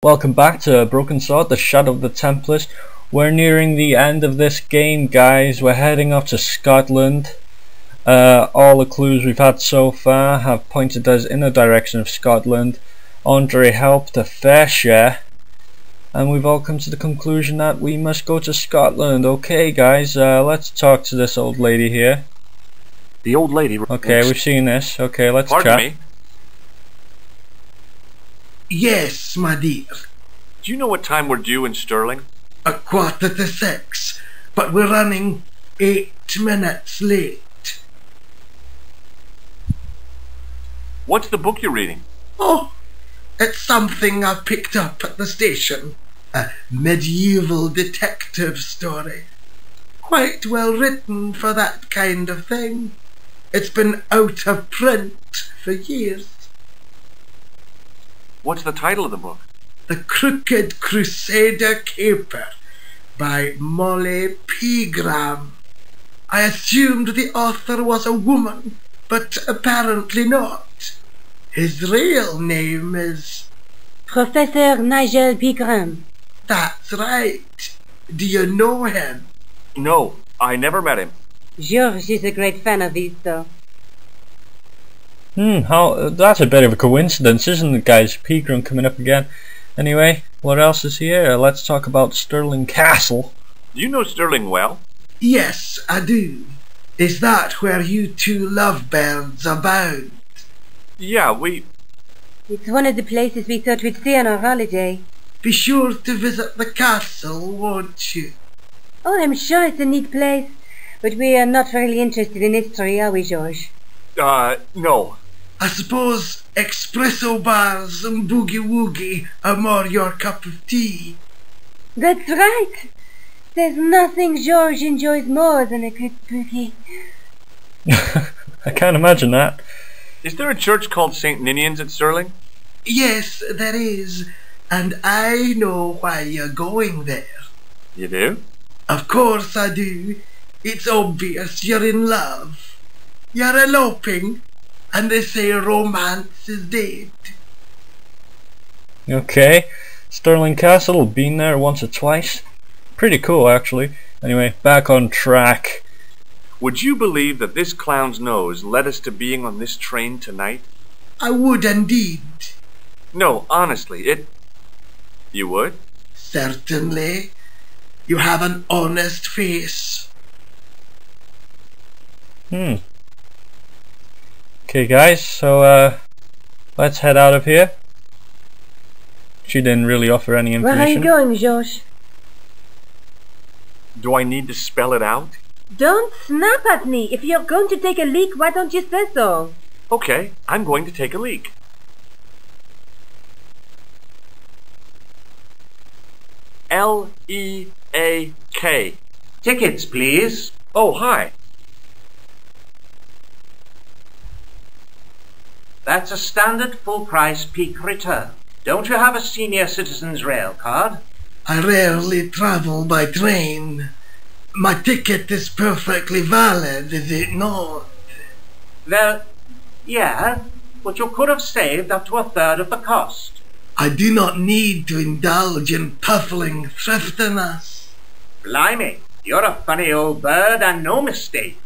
Welcome back to Broken Sword, the Shadow of the Templars. We're nearing the end of this game, guys. We're heading up to Scotland. All the clues we've had so far have pointed us in the direction of Scotland. Andre helped a fair share, and we've all come to the conclusion that we must go to Scotland. Okay, guys, let's talk to this old lady here. The old lady. Okay, we've seen this. Okay, let's Pardon chat. me. Yes, my dear. Do you know what time we're due in Stirling? 6:15, but we're running 8 minutes late. What's the book you're reading? Oh, it's something I picked up at the station. A medieval detective story. Quite well written for that kind of thing. It's been out of print for years. What's the title of the book? The Crooked Crusader Caper by Molly Pegram. I assumed the author was a woman, but apparently not. His real name is... Professor Nigel Pegram. That's right. Do you know him? No, I never met him. George is a great fan of these, though. That's a bit of a coincidence, isn't it, guys? Pegram coming up again. Anyway, what else is here? Let's talk about Stirling Castle. Do you know Stirling well? Yes, I do. Is that where you two lovebirds abound? Yeah, It's one of the places we thought we'd see on our holiday. Be sure to visit the castle, won't you? Oh, I'm sure it's a neat place, but we are not really interested in history, are we, George? No. I suppose espresso bars and boogie-woogie are more your cup of tea. That's right. There's nothing George enjoys more than a good boogie. I can't imagine that. Is there a church called St. Ninian's at Stirling? Yes, there is, and I know why you're going there. You do? Of course I do. It's obvious you're in love. You're eloping, and they say romance is dead. Okay, Stirling Castle, been there once or twice. Pretty cool, actually. Anyway, back on track. Would you believe that this clown's nose led us to being on this train tonight? I would indeed. No, honestly, You would? Certainly. You have an honest face. Okay, guys, so let's head out of here. She didn't really offer any information. Where are you going, George? Do I need to spell it out? Don't snap at me. If you're going to take a leak, why don't you say so? Okay, I'm going to take a leak. L-E-A-K. Tickets, please. Oh, hi. That's a standard full-price peak return. Don't you have a senior citizen's rail card? I rarely travel by train. My ticket is perfectly valid, is it not? Well, yeah, but you could have saved up to a third of the cost. I do not need to indulge in puffling thriftiness. Blimey, you're a funny old bird and no mistake.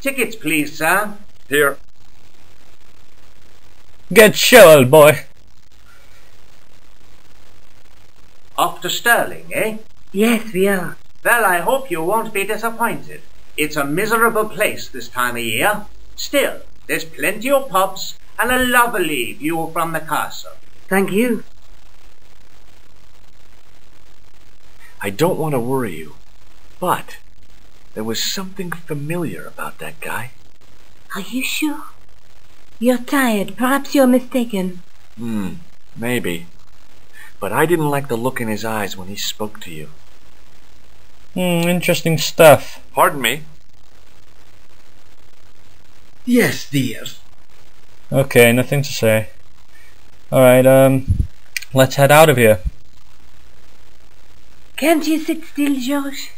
Tickets, please, sir. Here. Get shoveled, boy. Off to Stirling, eh? Yes, we are. Well, I hope you won't be disappointed. It's a miserable place this time of year. Still, there's plenty of pubs and a lovely view from the castle. Thank you. I don't want to worry you, but there was something familiar about that guy. Are you sure? You're tired. Perhaps you're mistaken. Maybe. But I didn't like the look in his eyes when he spoke to you. Interesting stuff. Pardon me? Yes, dear. Okay, nothing to say. Alright, let's head out of here. Can't you sit still, George?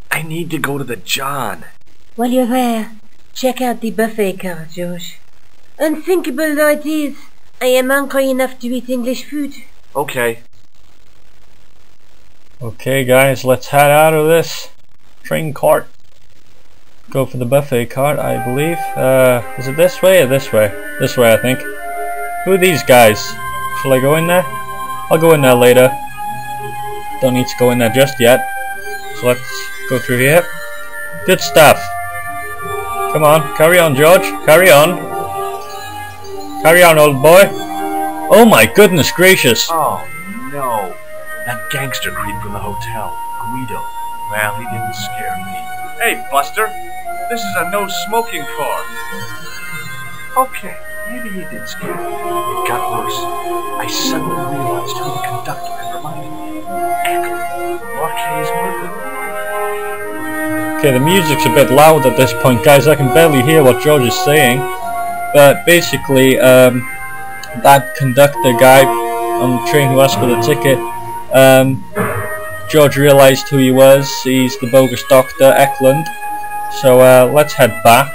I need to go to the John. While you're there, check out the buffet card, George. Unthinkable though it is, I am hungry enough to eat English food. Okay. Okay guys, let's head out of this train cart. Go for the buffet cart, I believe. Is it this way or this way? This way, I think. Who are these guys? Shall I go in there? I'll go in there later. Don't need to go in there just yet. So let's go through here. Good stuff. Come on, carry on, George. Carry on. Carry on, old boy. Oh my goodness gracious. Oh, no. That gangster creep from the hotel. Guido. Well, he didn't scare me. Hey, Buster. This is a no-smoking car. Okay, maybe he did scare me. It got worse. I suddenly realized who the conductor had reminded me of. Marquis Murphy. Okay, the music's a bit loud at this point, guys. I can barely hear what George is saying. But basically, that conductor guy on the train who asked for the ticket, George realized who he was. He's the bogus doctor, Eklund. So let's head back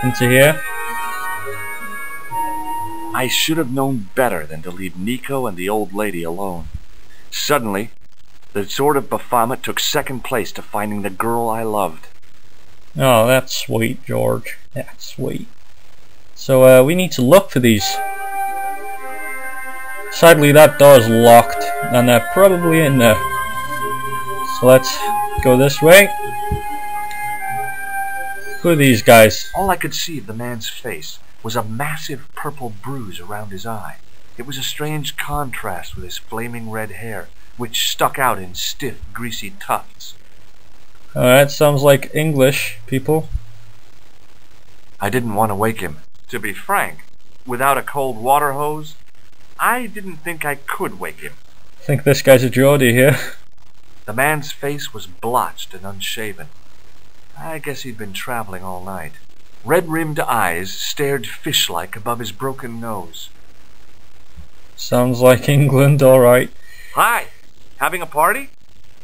into here. I should have known better than to leave Nico and the old lady alone. Suddenly, the Sword of Baphomet took second place to finding the girl I loved. Oh, that's sweet, George. That's sweet. So we need to look for these. Sadly, that door's locked, and they're probably in there. So let's go this way. Who are these guys? All I could see of the man's face was a massive purple bruise around his eye. It was a strange contrast with his flaming red hair, which stuck out in stiff, greasy tufts. Alright, sounds like English people. I didn't want to wake him. To be frank, without a cold water hose, I didn't think I could wake him. I think this guy's a Geordie here. The man's face was blotched and unshaven. I guess he'd been traveling all night. Red-rimmed eyes stared fish-like above his broken nose. Sounds like England, alright. Hi! Having a party?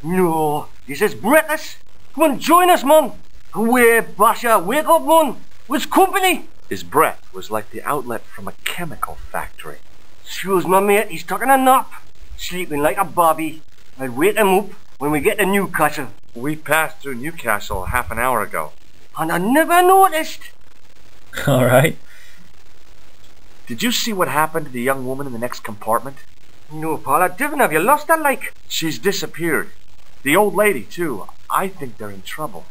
No, this is breakfast. Come on, join us, man. Away, Basha, wake up, man. What's company? His breath was like the outlet from a chemical factory. Excuse my mate, he's taking a nap. Sleeping like a bobby. I'll wake him up when we get to Newcastle. We passed through Newcastle half an hour ago. And I never noticed. Alright. Did you see what happened to the young woman in the next compartment? No, Paul, I didn't. Have you lost her, like? She's disappeared. The old lady, too. I think they're in trouble.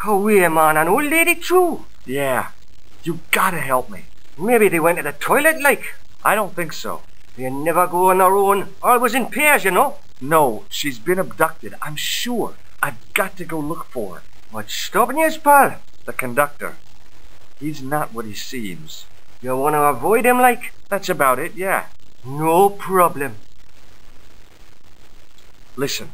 Away, man, an old lady, too. Yeah. You gotta help me. Maybe they went to the toilet, like. I don't think so. They never go on their own. Always in pairs, you know. No, she's been abducted, I'm sure. I've got to go look for her. What's stopping you, pal? The conductor. He's not what he seems. You want to avoid him, like? That's about it, yeah. No problem. Listen,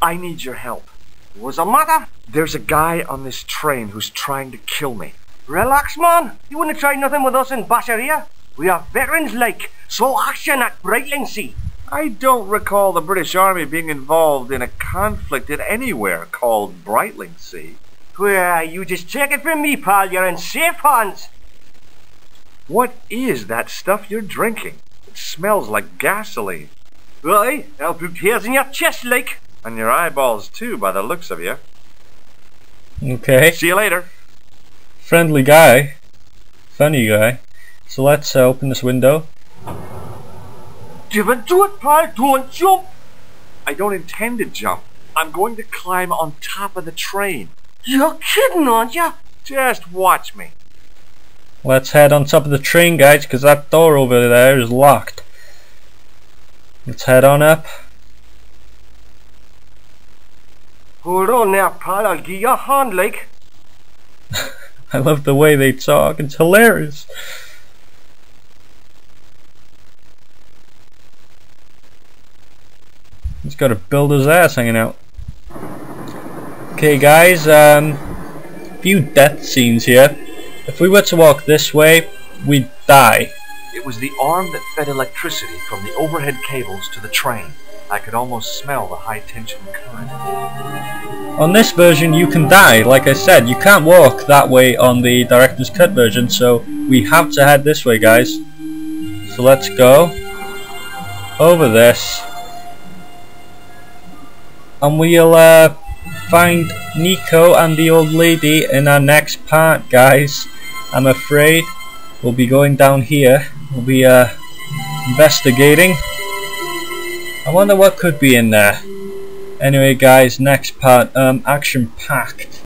I need your help. What's the matter? There's a guy on this train who's trying to kill me. Relax, man. You wouldn't try nothing with us in Basharia. We are veterans, like. So action at Brightlingsea. I don't recall the British Army being involved in a conflict at anywhere called Brightlingsea. Well, you just take it from me, pal. You're in safe hands. What is that stuff you're drinking? It smells like gasoline. Right, I'll put hairs in your chest, like. And your eyeballs, too, by the looks of you. Okay. See you later. Friendly guy. Funny guy. So let's open this window. Give it to it, pal. Don't jump. I don't intend to jump. I'm going to climb on top of the train. You're kidding, aren't you? Just watch me. Let's head on top of the train, guys, because that door over there is locked. Let's head on up. Hold on there, pal. I'll give you a hand, like. I love the way they talk. It's hilarious. He's got a builder's ass hanging out. Okay, guys. Few death scenes here. If we were to walk this way, we'd die. It was the arm that fed electricity from the overhead cables to the train. I could almost smell the high-tension current. On this version you can die, like I said. You can't walk that way on the director's cut version, so we have to head this way, guys. So let's go over this, and we'll find Nico and the old lady in our next part, guys. I'm afraid we'll be going down here. We'll be investigating. I wonder what could be in there. Anyway guys, next part, action packed.